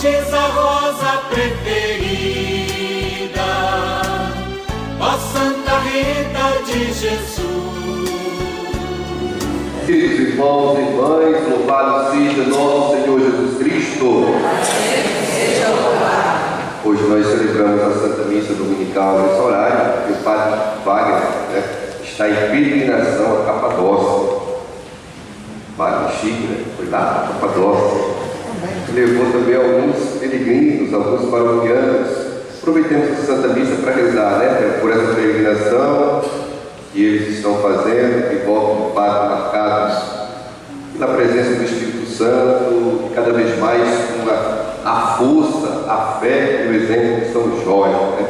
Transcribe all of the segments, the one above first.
Fontes, a rosa preferida, ó Santa Rita de Jesus. Queridos irmãos e irmãs, louvado seja nosso Senhor Jesus Cristo. Hoje nós celebramos a Santa Missa Dominical nesse horário, e o Padre Wagner está em peregrinação a Capadócia. Padre Chico, foi lá a Capadócia. Levou também alguns peregrinos, alguns paroquianos. Aproveitemos a Santa Missa para rezar, por essa peregrinação que eles estão fazendo, e voltam do Padre marcados pela presença do Espírito Santo, e cada vez mais com a força, a fé e o exemplo de São Jorge,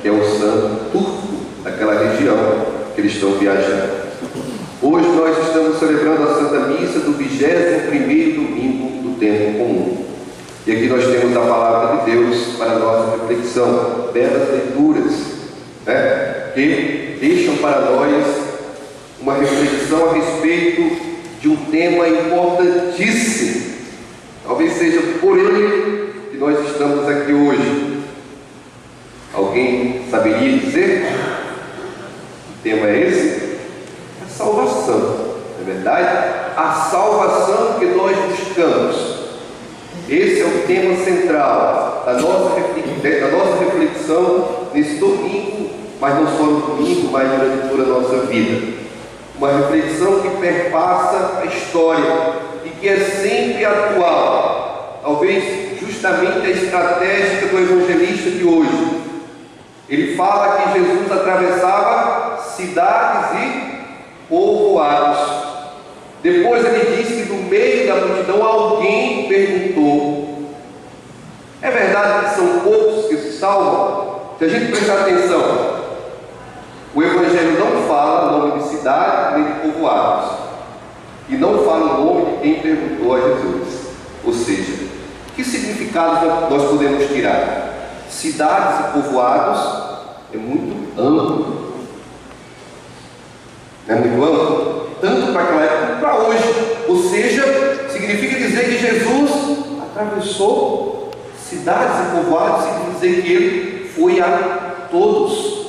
que é o santo turco daquela região que eles estão viajando. Hoje nós estamos celebrando a Santa Missa do 21º domingo do tempo comum. E aqui nós temos a palavra de Deus para a nossa reflexão, belas leituras, que deixam para nós uma reflexão a respeito de um tema importantíssimo. Talvez seja por ele que nós estamos aqui hoje. Alguém saberia dizer? Que tema é esse? A salvação, não é verdade? A salvação que nós buscamos. Esse é o tema central da nossa reflexão nesse domingo, mas não só no domingo, mas durante toda a nossa vida. Uma reflexão que perpassa a história e que é sempre atual, talvez justamente a estratégia do evangelista de hoje. Ele fala que Jesus atravessava cidades e povoados. Depois ele diz que no meio da multidão alguém perguntou: é verdade que são poucos que se salvam? Se a gente prestar atenção, o Evangelho não fala o nome de cidade nem de povoados, e não fala o nome de quem perguntou a Jesus. Ou seja, que significado nós podemos tirar? Cidades e povoados é muito amplo. É muito amplo, tanto para aquela época como para hoje. Ou seja, significa dizer que Jesus atravessou cidades e povoados, significa dizer que ele foi a todos.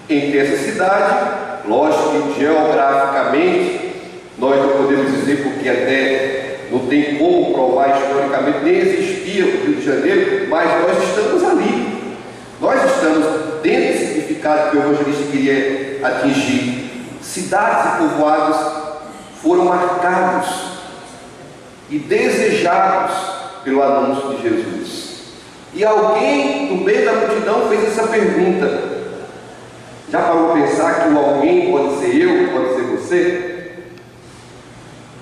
Entre essa cidade, lógico que geograficamente nós não podemos dizer, porque até não tem como provar historicamente, nem existia o Rio de Janeiro, mas nós estamos ali. Nós estamos dentro do significado que o evangelista queria atingir. Cidades e povoados foram marcados e desejados pelo anúncio de Jesus. E alguém no meio da multidão fez essa pergunta. Já parou para pensar que o alguém pode ser eu, pode ser você?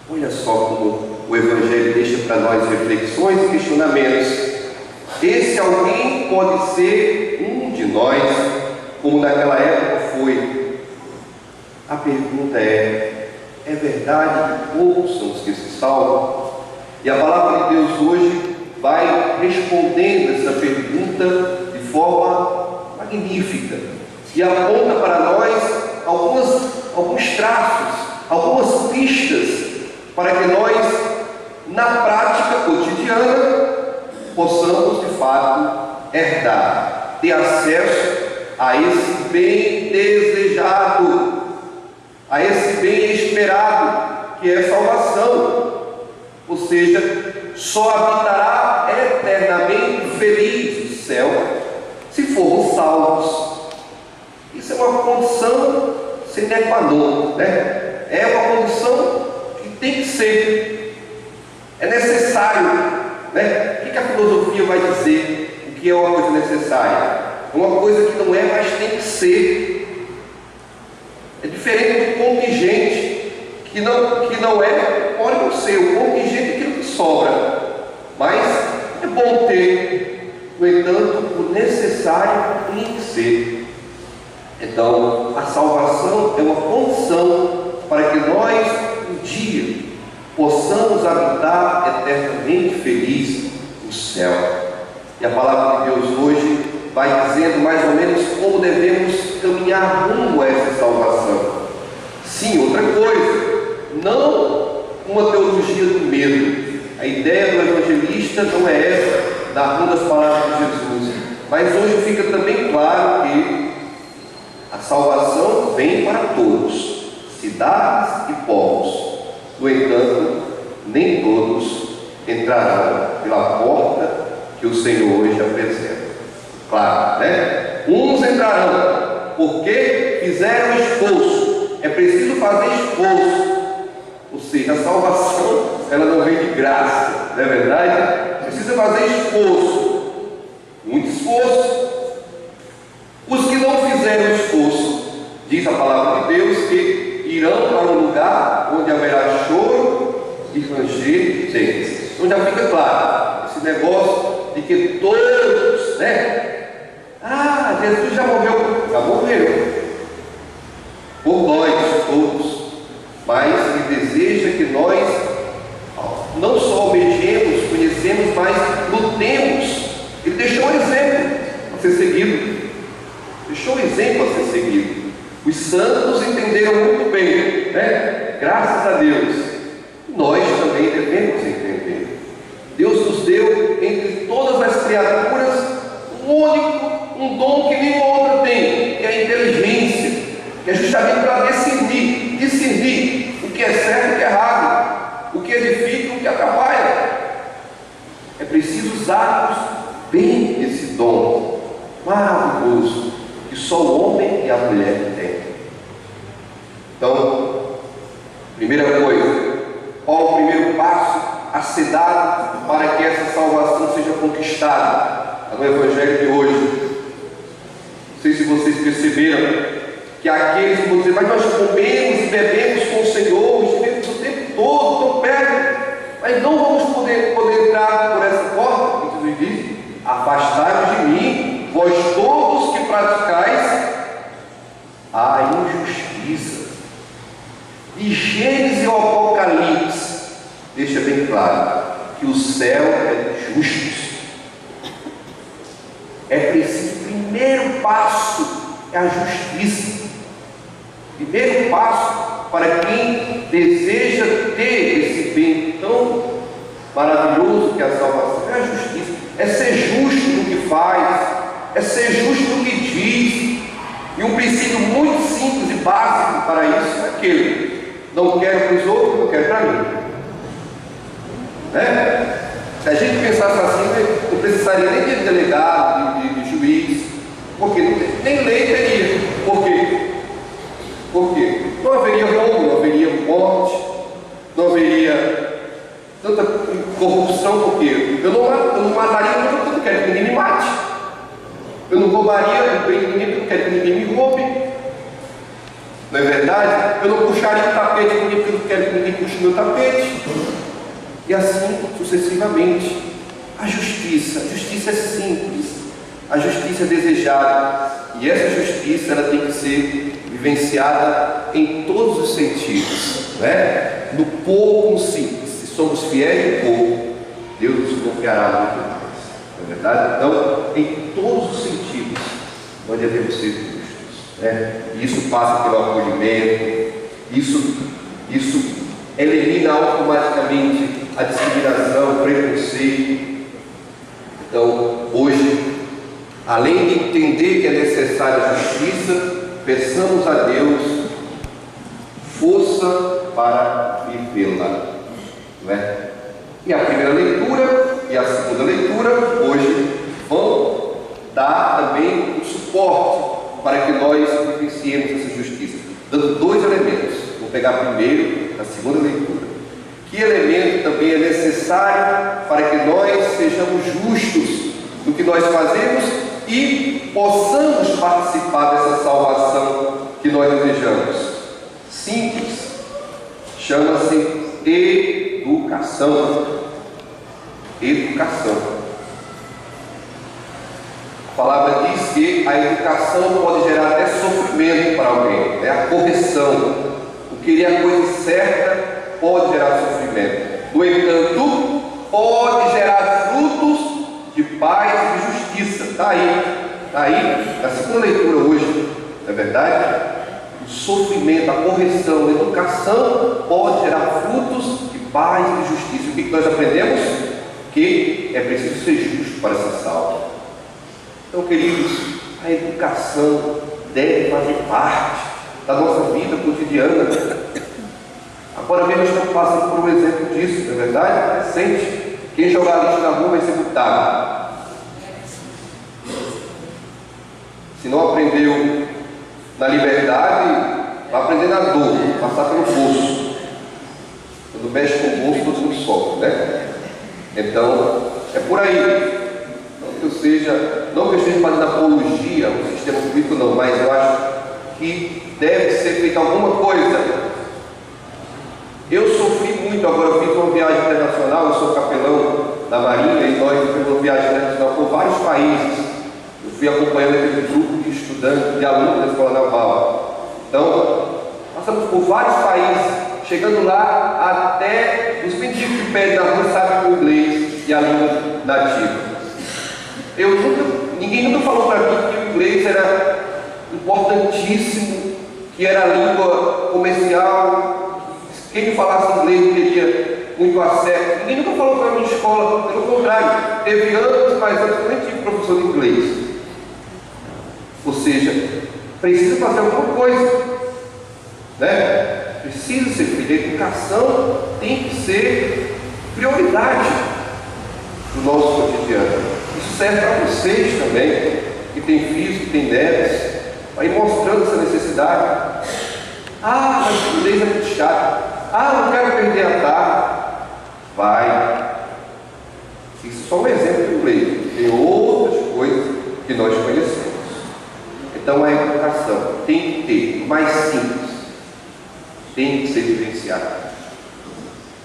Olha só como o Evangelho deixa para nós reflexões e questionamentos. Esse alguém pode ser um de nós, como naquela época foi. A pergunta é verdade que poucos são os que se salvam? E a palavra de Deus hoje vai respondendo essa pergunta de forma magnífica e aponta para nós alguns traços, algumas pistas para que nós, na prática cotidiana, possamos de fato herdar, ter acesso a esse bem desejado, a esse bem esperado, que é a salvação. Ou seja, só habitará eternamente feliz o céu se formos salvos. Isso é uma condição sine qua non, É uma condição que tem que ser, é necessário, O que a filosofia vai dizer? O que é uma coisa necessária? Uma coisa que não é, mas tem que ser. É diferente do contingente, que não é, pode não ser. O contingente é aquilo que sobra, mas é bom ter. No entanto, o necessário tem que ser. Então, a salvação é uma condição para que nós, um dia, possamos habitar eternamente felizes no céu. E a palavra de Deus hoje vai dizendo mais ou menos como devemos caminhar rumo a essa salvação. Sim, outra coisa, não uma teologia do medo. A ideia do evangelista vista não é essa, narrando as palavras de Jesus, mas hoje fica também claro que a salvação vem para todos, cidades e povos. No entanto, nem todos entrarão pela porta que o Senhor hoje apresenta. Claro, né? Uns entrarão porque fizeram esforço. É preciso fazer esforço. Ou seja, a salvação, ela não vem de graça, não é verdade? Precisa fazer esforço, muito esforço. Os que não fizeram esforço, diz a palavra de Deus, que irão para um lugar onde haverá choro e ranger de dentes. Então já fica claro, esse negócio de que todos, né? Ah, Jesus já morreu por nós todos, mas Ele deseja que nós não só almejemos, conhecemos, mas lutemos. Ele deixou um exemplo a ser seguido. Deixou um exemplo a ser seguido. Os santos entenderam muito bem, né? Graças a Deus. Nós também devemos entender. Deus nos deu, entre todas as criaturas, um dom que nenhum outro tem, que é a inteligência, que é justamente para discernir o que é certo e o que é errado, o que edifica e o que atrapalha. É preciso usarmos bem esse dom maravilhoso que só o homem e a mulher têm. Então, primeira coisa, qual o primeiro passo a ser dado para que essa salvação seja conquistada? No Evangelho de hoje, não sei se vocês perceberam que aqueles que vão dizer, mas nós comemos e bebemos com o Senhor, estivemos o tempo todo, tão perto, mas não vamos poder entrar por essa porta. Que Jesus diz: afastai-vos de mim, vós todos que praticais a injustiça. De Gênesis ao Apocalipse deixa bem claro que o céu é de justos. É preciso, primeiro passo é a justiça. Primeiro passo para quem deseja ter esse bem tão maravilhoso que é a salvação é a justiça. É ser justo no que faz, é ser justo no que diz. E um princípio muito simples e básico para isso é aquele: não quero para os outros, não quero para mim. Né? Se a gente pensasse assim, não precisaria nem de delegado, de juiz, porque nem lei teria. Por quê? Porque não haveria roubo, não haveria morte, não haveria tanta corrupção, porque eu não mataria porque eu não quero que ninguém me mate. Eu não roubaria o bem de ninguém porque eu não quero que ninguém me roube. Não é verdade? Eu não puxaria o tapete de ninguém porque eu não quero que ninguém puxe o meu tapete. E assim sucessivamente. A justiça é simples, a justiça é desejada, e essa justiça ela tem que ser vivenciada em todos os sentidos, né? No pouco, no simples. Se somos fiéis no pouco, Deus nos confiará muito mais, não é verdade? Então, em todos os sentidos, nós devemos ser justos, né? E isso passa pelo acolhimento, isso elimina automaticamente a discriminação, o preconceito. Então, hoje, além de entender que é necessária a justiça, peçamos a Deus força para vivê-la. Não é? E a primeira leitura e a segunda leitura hoje vão dar também um suporte para que nós vivenciemos essa justiça, dando dois elementos. Vou pegar primeiro a segunda leitura. Que elemento também é necessário para que nós sejamos justos no que nós fazemos e possamos participar dessa salvação que nós desejamos? Simples, chama-se educação. Educação. A palavra diz que a educação pode gerar até sofrimento para alguém, é a correção. O querer a coisa certa pode gerar sofrimento. No entanto, pode gerar frutos de paz e de justiça. Está aí, na segunda leitura hoje, não é verdade? O sofrimento, a correção, a educação pode gerar frutos de paz e de justiça. O que nós aprendemos? Que preciso ser justo para ser salvo. Então, queridos, a educação deve fazer parte da nossa vida cotidiana. Agora mesmo estamos passando por um exemplo disso, não é verdade? Recente. Quem jogar lixo na rua vai ser multado. Se não aprendeu na liberdade, vai aprender na dor, passar pelo bolso. Quando mexe com o bolso, todo mundo sofre, né? Então, é por aí. Não que eu esteja fazendo apologia ao sistema político, não, mas eu acho que deve ser feita alguma coisa. Eu sofri muito, agora eu fiz uma viagem internacional, eu sou capelão da Marinha e nós fizemos uma viagem internacional por vários países. Eu fui acompanhando aquele grupo de estudantes, de alunos da Escola Naval. Então, passamos por vários países, chegando lá até os mendigos que pedem na rua sabem o inglês e a língua nativa. Ninguém nunca falou para mim que o inglês era importantíssimo, que era a língua comercial, quem falasse inglês teria muito acesso. Ninguém nunca falou para mim em escola, pelo contrário, teve anos, mas antes eu nem tive professor de inglês. Ou seja, precisa fazer alguma coisa, né? Precisa ser feita. A educação tem que ser prioridade do nosso cotidiano. Isso serve para vocês também, que têm filhos, que têm netos, vai mostrando essa necessidade. Ah, mas o inglês é muito chato. Ah, não quero perder a tarde. Vai. Isso é só um exemplo do inglês. Tem outras coisas que nós conhecemos. Então a educação tem que ter o mais simples, tem que ser vivenciada.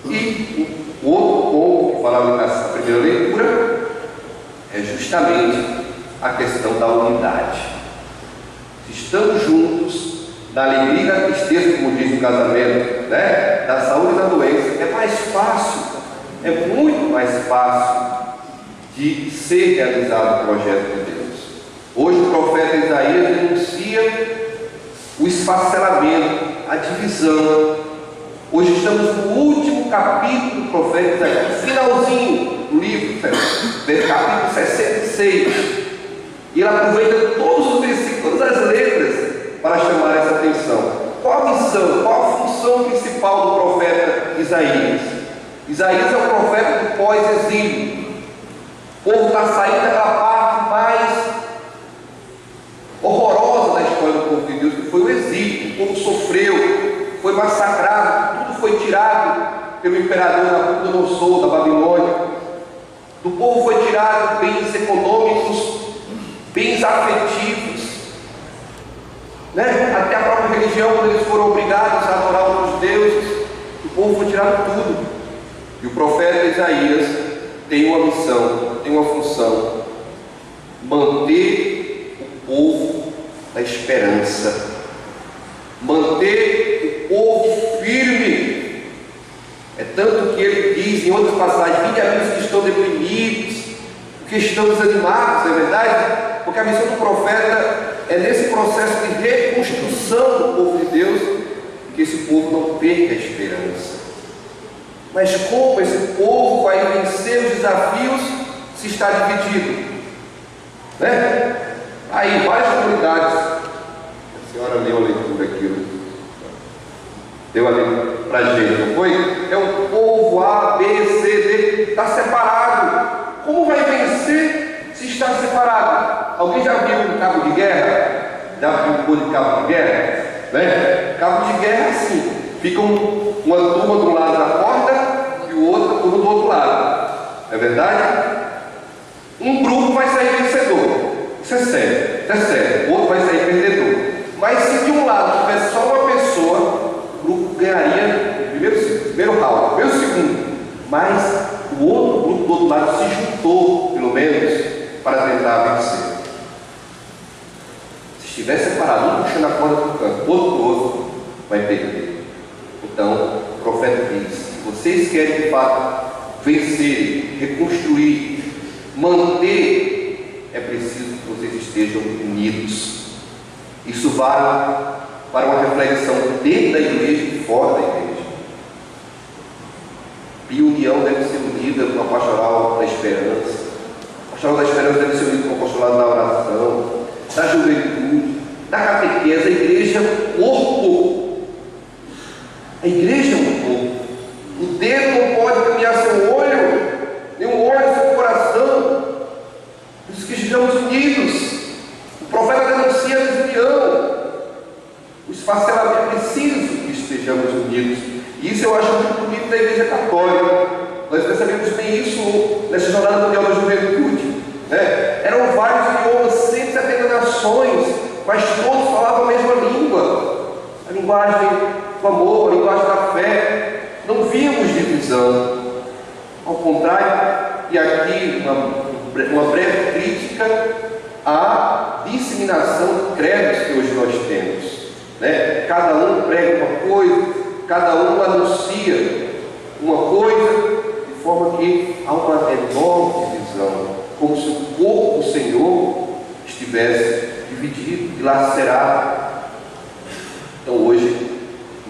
E o outro ponto que falava na primeira leitura é justamente a questão da unidade. Se estamos juntos, na alegria e na tristeza, como diz no casamento, né? Da saúde e da doença, é mais fácil, é muito mais fácil de ser realizado o projeto de Deus. Hoje o profeta Isaías denuncia o esfacelamento, a divisão. Hoje estamos no último capítulo do profeta Isaías, finalzinho do livro, capítulo 66. E ele aproveita todos os versículos, todas as letras, para chamar essa atenção. Qual a missão, qual a função principal do profeta Isaías? Isaías é o profeta do pós-exílio. O povo está saindo daquela parte mais horrorosa da história do povo de Deus, que foi o exílio. O povo sofreu, foi massacrado, tudo foi tirado pelo imperador Nabucodonosor da Babilônia. Do povo foi tirado bens econômicos, bens afetivos, né? Até a própria religião, quando eles foram obrigados a adorar outros deuses, o povo foi tirado tudo. E o profeta Isaías tem uma missão, tem uma função: manter o povo na esperança, manter o povo firme. É tanto que ele diz em outras passagens: vinde a mim que estão deprimidos, que estão desanimados, não é verdade? Porque a missão do profeta é nesse processo de reconstrução do povo de Deus, que esse povo não perca a esperança. Mas como esse povo vai vencer os desafios se está dividido? Né? Aí, várias comunidades. A senhora leu a leitura aqui, deu ali para a gente, não foi? É um povo A, B, C, D, está separado. Como vai vencer se está separado? Alguém já viu um cabo de guerra? Já viu um cor de cabo de guerra? Né? Cabo de guerra é assim: fica uma turma de um lado da corda e outra turma do outro lado. Não é verdade? Um grupo vai sair vencedor. Isso é sério, isso é sério. O outro vai sair perdedor. Mas se de um lado tivesse só uma pessoa, o grupo ganharia o primeiro round, primeiro segundo. Mas o outro grupo do outro lado se juntou, pelo menos, para tentar vencer. Se estiver separado, um puxando a corda para o canto, outro do outro, vai perder. Então, o profeta diz: se vocês querem de fato vencer, reconstruir, manter, é preciso que vocês estejam unidos. Isso vale para uma reflexão dentro da igreja e fora da igreja. E união deve ser unida com a pastoral da Esperança. O Apostolado da Esperança deve ser unido com o Apostolado da Oração, da Juventude, da Catequese. A igreja é um corpo. A igreja é um corpo. O dedo não pode caminhar sem o olho, nem o olho sem o coração. Por isso que estejamos unidos. O profeta denuncia a desunião. O esfacelamento é preciso que estejamos unidos. E isso eu acho muito bonito da Igreja Católica. Nós percebemos bem isso nessa jornada mundial da juventude. Eram vários idiomas, 170 nações, mas todos falavam a mesma língua. A linguagem do amor, a linguagem da fé. Não víamos divisão. Ao contrário, e aqui uma breve crítica à disseminação de credos que hoje nós temos. Cada um prega uma coisa, cada um anuncia uma coisa, de forma que há uma enorme divisão, como se o corpo do Senhor estivesse dividido, dilacerado. Então hoje,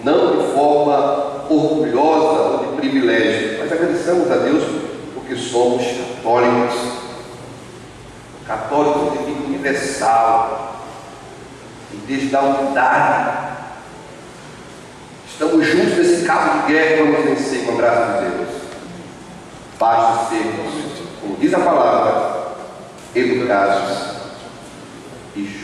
não de forma orgulhosa ou de privilégio, mas agradecemos a Deus porque somos católicos. Católicos significa universal, desde da unidade. Estamos juntos nesse cabo de guerra, vamos vencer com a graça de Deus. Basta sermos, como diz a palavra, educados e justos.